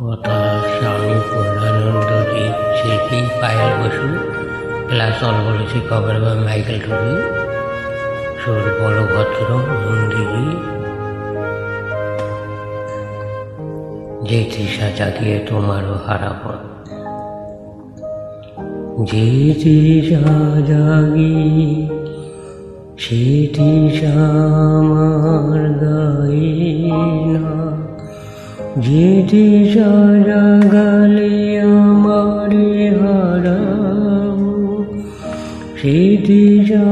কথা স্বামী পূর্ণানন্দজি, শিল্পী পায়েল বসু, ক্লাস অল বলেছি কভার বাই মাইকেল টুডি, সুর বলভদ্র নন্দীজি। যে তৃষা জাগিয়ে তোমারও হারাব, যে তৃষা জাগিয়ে সে তৃষা আমার গায়ে না, যে তৃষা জাগালে আমারে হারাবো, সে তৃষা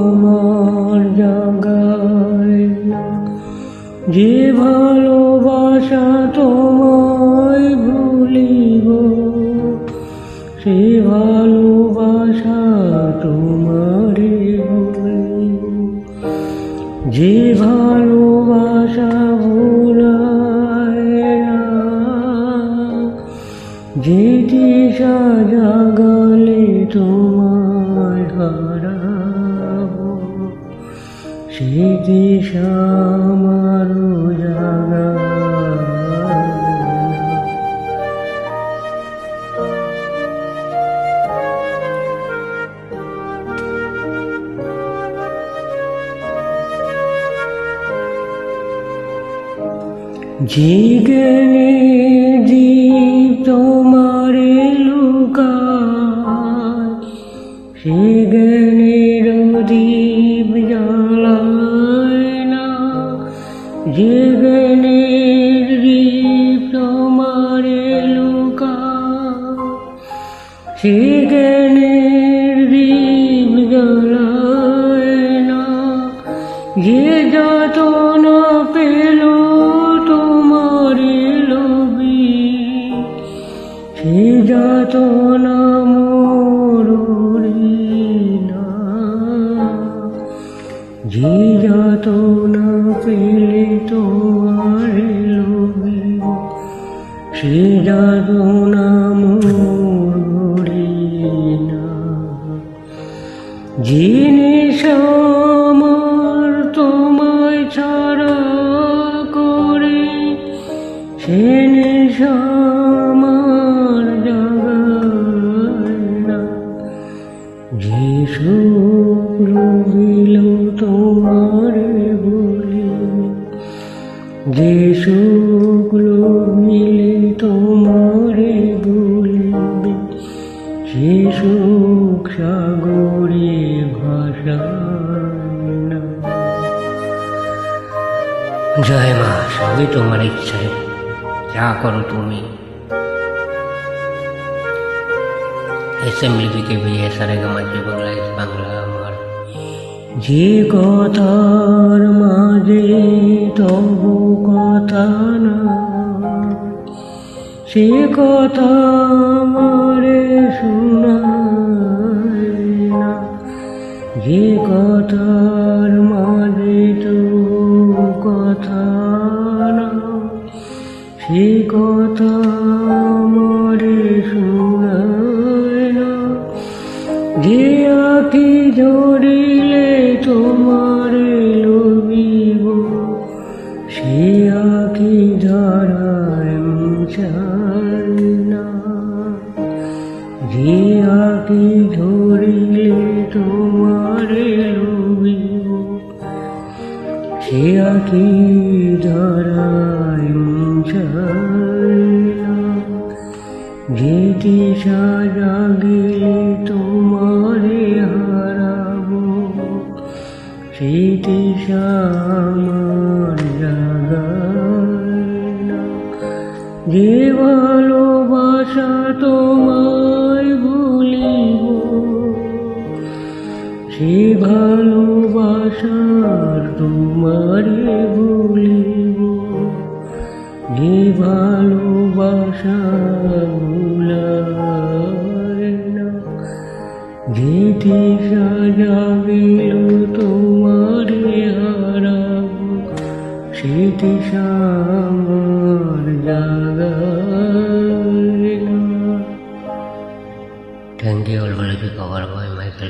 আমার জাগায় না। যে ভালোবাসা তোমায় ভুলিব, সে ভালোবাসা তোমারে ভুলিব। যে ভালোবাসা ভুলায় না, যে তৃষা জাগালে তোমায় হারাবো, সে তৃষা আমারও জাগায়। যে জ্ঞানের দীপ তোমারে লুকায়, সে জ্ঞানের দীপ জ্বালায় না। যে জ্ঞানের দীপ তোমারে লুকায়, সে জ্ঞানের দীপ জ্বালায় না। যে যাতনা পেল তোমারে লোভী, সে যাতনা মোররে না। যে যাতনা পেলে তোমারে লোভী, সে যাতনা মোররে না। যে নেশা আমার তোমায় ছাড়া করে, সে নেশা আমার জাগায় না। যে সুখ রহিল তোমারে ভুলিব, যে সুখ রহিলে তোমারে ভুলিবে, সে সুখ সাগরে ভাসায় না। জয় মা, সবই তোমার ইচ্ছায়, যা করো তুমি। এসএমলি বিকেবি সারেগামা বাংলা বাংলা আমার। যে কথার মাঝে তবু কথা না, সে কথা আমারে শোনায় না। যে কথার মাঝে তবু কথা না, সে কথা আমারে শোনায় না। যে আঁখি ঝরিলে তোমারে লোভিব, সে আঁখি ঝরায় মুছায় না। যে আঁখি ঝরিলে তোমারে লোভিব, সে আঁখি ঝরায় মুছায় না। যে তৃষা জাগিলে তোমারে হারাবো, সে তৃষা আমার জাগায় না। যে ভালোবাসা তোমায় ভুলিব, সে ভালোবাসার তোমারে ভুলিব। যে ভালোবাসা ভুলায় না, যে তৃষা জাগিল তোমারে হারাবো, সে তৃষা আমার জাগায় না। থ্যাংক ইউ অল বলেছি কভার বাই মাইকেল।